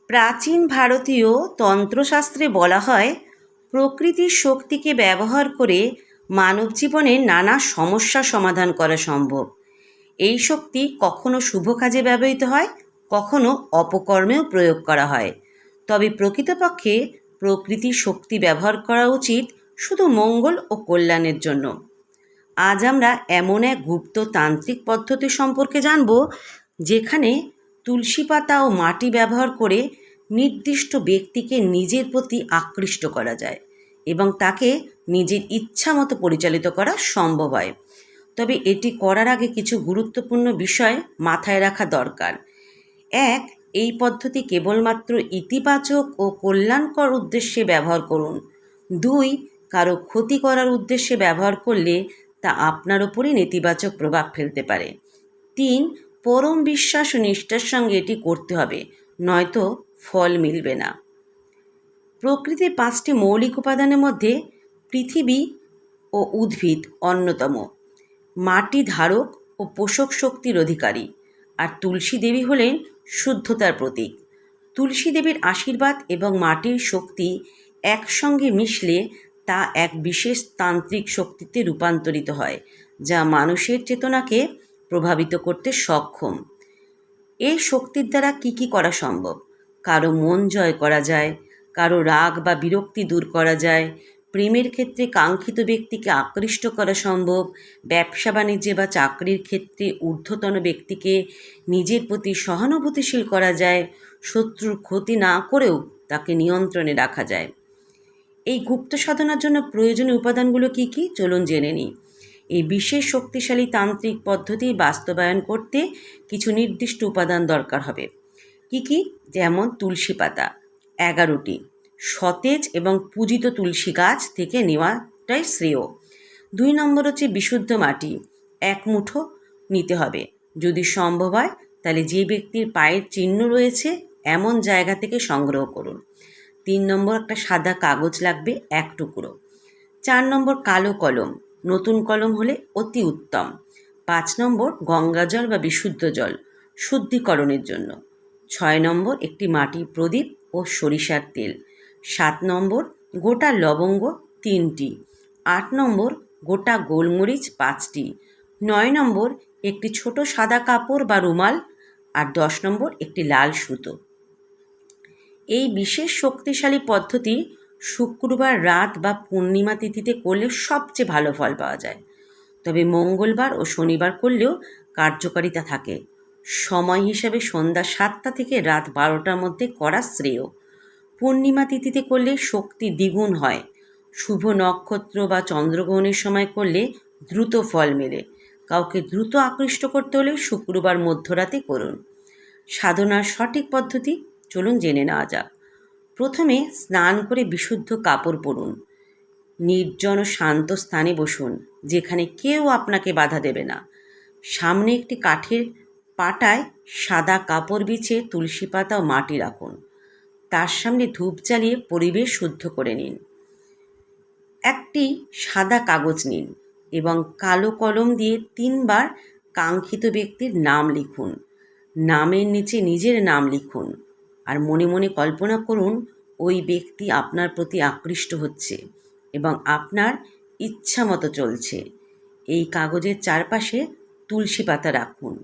প্রাচীন ভারতীয় তন্ত্রশাস্ত্রে বলা হয়, প্রকৃতির শক্তিকে ব্যবহার করে মানব জীবনের নানা সমস্যা সমাধান করা সম্ভব। এই শক্তি কখনো শুভ কাজে ব্যবহৃত হয়, কখনো অপকর্মেও প্রয়োগ করা হয়। তবে প্রকৃতপক্ষে প্রকৃতির শক্তি ব্যবহার করা উচিত শুধু মঙ্গল ও কল্যাণের জন্য। আজ আমরা এমন এক গুপ্ত তান্ত্রিক পদ্ধতি সম্পর্কে জানব, যেখানে তুলসী পাতা ও মাটি ব্যবহার করে নির্দিষ্ট ব্যক্তিকে নিজের প্রতি আকৃষ্ট করা যায় এবং তাকে নিজের ইচ্ছা মতো পরিচালিত করা সম্ভব হয়। তবে এটি করার আগে কিছু গুরুত্বপূর্ণ বিষয় মাথায় রাখা দরকার। এক, এই পদ্ধতি কেবলমাত্র ইতিবাচক ও কল্যাণকর উদ্দেশ্যে ব্যবহার করুন। দুই, কারো ক্ষতি করার উদ্দেশ্যে ব্যবহার করলে তা আপনার ওপরই নেতিবাচক প্রভাব ফেলতে পারে। তিন, পরম বিশ্বাস ও নিষ্ঠার সঙ্গে এটি করতে হবে, নয়তো ফল মিলবে না। প্রকৃতির 5টি মৌলিক উপাদানের মধ্যে পৃথিবী ও উদ্ভিদ অন্যতম। মাটি ধারক ও পোষক শক্তির অধিকারী, আর তুলসী দেবী হলেন শুদ্ধতার প্রতীক। তুলসী দেবীর আশীর্বাদ এবং মাটির শক্তি একসঙ্গে মিশলে তা এক বিশেষ তান্ত্রিক শক্তিতে রূপান্তরিত হয়, যা মানুষের চেতনাকে প্রভাবিত করতে সক্ষম। এই শক্তির দ্বারা কি করা সম্ভব? কারো মন জয় করা যায়, কারো রাগ বা বিরক্তি দূর করা যায়, প্রেমের ক্ষেত্রে কাঙ্ক্ষিত ব্যক্তিকে আকৃষ্ট করা সম্ভব, ব্যবসা বাণিজ্যে বা চাকরির ক্ষেত্রে ঊর্ধ্বতন ব্যক্তিকে নিজের প্রতি সহানুভূতিশীল করা যায়, শত্রুর ক্ষতি না করেও তাকে নিয়ন্ত্রণে রাখা যায়। এই গুপ্ত সাধনার জন্য প্রয়োজনীয় উপাদানগুলো কি চলুন জেনে নিই। এই বিশেষ শক্তিশালী তান্ত্রিক পদ্ধতি বাস্তবায়ন করতে কিছু নির্দিষ্ট উপাদান দরকার হবে। কি? যেমন তুলসী পাতা 11টি, সতেজ এবং পূজিত তুলসী গাছ থেকে নেওয়াটাই শ্রেয়। 2 নম্বর হচ্ছে বিশুদ্ধ মাটি 1 মুঠো নিতে হবে। যদি সম্ভব হয় তাহলে যে ব্যক্তির পায়ের চিহ্ন রয়েছে এমন জায়গা থেকে সংগ্রহ করুন। 3 নম্বর একটা সাদা কাগজ লাগবে 1 টুকরো। 4 নম্বর কালো কলম, নতুন কলম হলে অতি উত্তম। 5 নম্বর গঙ্গাজল বা বিশুদ্ধ জল শুদ্ধিকরণের জন্য। 6 নম্বর একটি মাটির প্রদীপ ও সরিষার তেল। 7 নম্বর গোটা লবঙ্গ 3টি। 8 নম্বর গোটা গোলমরিচ 5টি। 9 নম্বর একটি ছোট সাদা কাপড় বা রুমাল। আর 10 নম্বর একটি লাল সুতো। এই বিশেষ শক্তিশালী পদ্ধতি শুক্রবার রাত বা পূর্ণিমা তিথিতে করলে সবচেয়ে ভালো ফল পাওয়া যায়। তবে মঙ্গলবার ও শনিবার করলেও কার্যকারিতা থাকে। সময় হিসাবে সন্ধ্যা 7টা থেকে রাত 12টার মধ্যে করা শ্রেয়। পূর্ণিমা তিথিতে করলে শক্তি দ্বিগুণ হয়। শুভ নক্ষত্র বা চন্দ্রগ্রহণের সময় করলে দ্রুত ফল মেলে। কাউকে দ্রুত আকৃষ্ট করতে হলে শুক্রবার মধ্যরাতে করুন। সাধনার সঠিক পদ্ধতি চলুন জেনে নেওয়া যাক। প্রথমে স্নান করে বিশুদ্ধ কাপড় পরুন। নির্জন ও শান্ত স্থানে বসুন, যেখানে কেউ আপনাকে বাধা দেবে না। সামনে একটি কাঠের পাটায় সাদা কাপড় বিছিয়ে তুলসী পাতা ও মাটি রাখুন। তার সামনে ধূপ জ্বালিয়ে পরিবেশ শুদ্ধ করে নিন। একটি সাদা কাগজ নিন এবং কালো কলম দিয়ে 3 বার কাঙ্ক্ষিত ব্যক্তির নাম লিখুন। নামের নিচে নিজের নাম লিখুন আর মনে মনে কল্পনা করুন ওই ব্যক্তি আপনার প্রতি আকৃষ্ট হচ্ছে এবং আপনার ইচ্ছা মতো চলছে। এই কাগজের চারপাশে তুলসী পাতা রাখুন।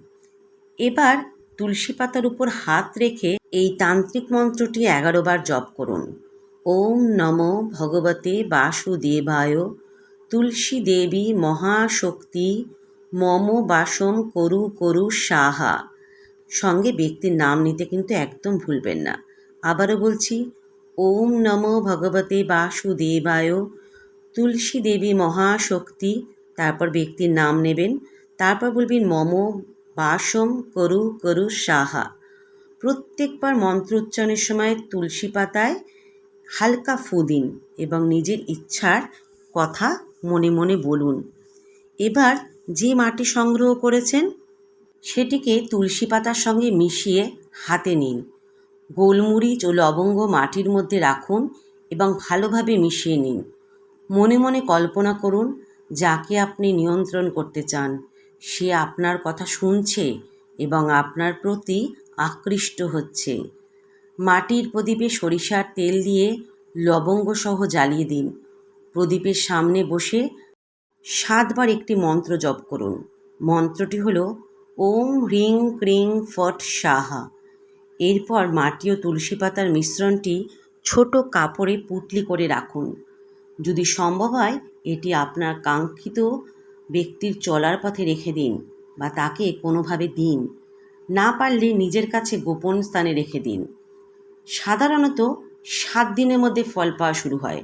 এবার তুলসী পাতার উপর হাত রেখে এই তান্ত্রিক মন্ত্রটি 11 বার জপ করুন। ওম নমো ভগবতে বাসুদেবায় তুলসী দেবী মহাশক্তি মম বাসম করু সাহা। সঙ্গে ব্যক্তির নাম নিতে কিন্তু একদম ভুলবেন না। আবারও বলছি, ওম নমো ভগবতে বাসুদেবায় তুলসী দেবী মহাশক্তি, তারপর ব্যক্তির নাম নেবেন, তারপর বলবেন মম বাসম করু সাহা। প্রত্যেকবার মন্ত্র উচ্চারণের সময় তুলসী পাতায় হালকা ফু দিন এবং নিজের ইচ্ছার কথা মনে মনে বলুন। এবার যে মাটি সংগ্রহ করেছেন সেটিকে তুলসী পাতার সঙ্গে মিশিয়ে হাতে নিন। গোলমরিচ ও লবঙ্গ মাটির মধ্যে রাখুন এবং ভালোভাবে মিশিয়ে নিন। মনে মনে কল্পনা করুন যাকে আপনি নিয়ন্ত্রণ করতে চান সে আপনার কথা শুনছে এবং আপনার প্রতি আকৃষ্ট হচ্ছে। মাটির প্রদীপে সরিষার তেল দিয়ে লবঙ্গ সহ জ্বালিয়ে দিন। প্রদীপের সামনে বসে 7 বার একটি মন্ত্র জপ করুন। মন্ত্রটি হল ওম হ্রিং ক্রিং ফট স্বাহা। এরপর মাটি ও তুলসী পাতার মিশ্রণটি ছোট কাপড়ে পুঁটলি করে রাখুন। যদি সম্ভব হয় এটি আপনার কাঙ্ক্ষিত ব্যক্তির চলার পথে রেখে দিন বা তাকে কোনোভাবে দিন। না পারলে নিজের কাছে গোপন স্থানে রেখে দিন। সাধারণত 7 দিনের মধ্যে ফল পাওয়া শুরু হয়।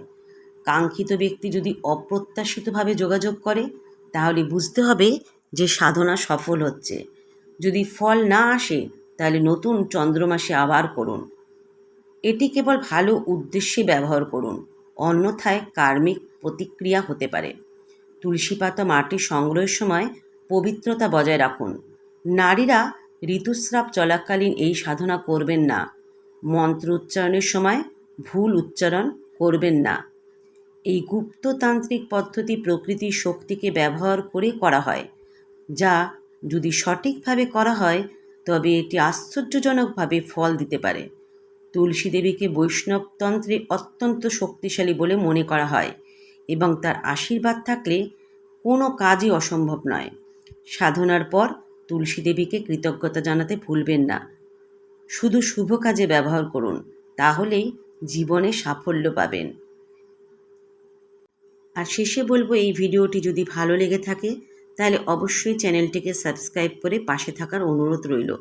কাঙ্ক্ষিত ব্যক্তি যদি অপ্রত্যাশিতভাবে যোগাযোগ করে তাহলে বুঝতে হবে যে সাধনা সফল হচ্ছে। যদি ফল না আসে তাহলে নতুন চন্দ্রমাসে আবার করুন। এটি কেবল ভালো উদ্দেশ্যে ব্যবহার করুন, অন্যথায় কার্মিক প্রতিক্রিয়া হতে পারে। তুলসী পাতা মাটি সংগ্রহের সময় পবিত্রতা বজায় রাখুন। নারীরা ঋতুস্রাব চলাকালীন এই সাধনা করবেন না। মন্ত্র উচ্চারণের সময় ভুল উচ্চারণ করবেন না। এই গুপ্ততান্ত্রিক পদ্ধতি প্রকৃতির শক্তিকে ব্যবহার করে করা হয়, যা যদি সঠিকভাবে করা হয় তবে এটি আশ্চর্যজনকভাবে ফল দিতে পারে। তুলসী দেবীকে বৈষ্ণবতন্ত্রে অত্যন্ত শক্তিশালী বলে মনে করা হয় এবং তার আশীর্বাদ থাকলে কোনো কাজই অসম্ভব নয়। সাধনার পর তুলসী দেবীকে কৃতজ্ঞতা জানাতে ভুলবেন না। শুধু শুভ কাজে ব্যবহার করুন, তাহলেই জীবনে সাফল্য পাবেন। আর শেষে বলবো, এই ভিডিওটি যদি ভালো লেগে থাকে তাহলে অবশ্যই চ্যানেলটিকে সাবস্ক্রাইব করে পাশে থাকার অনুরোধ রইল।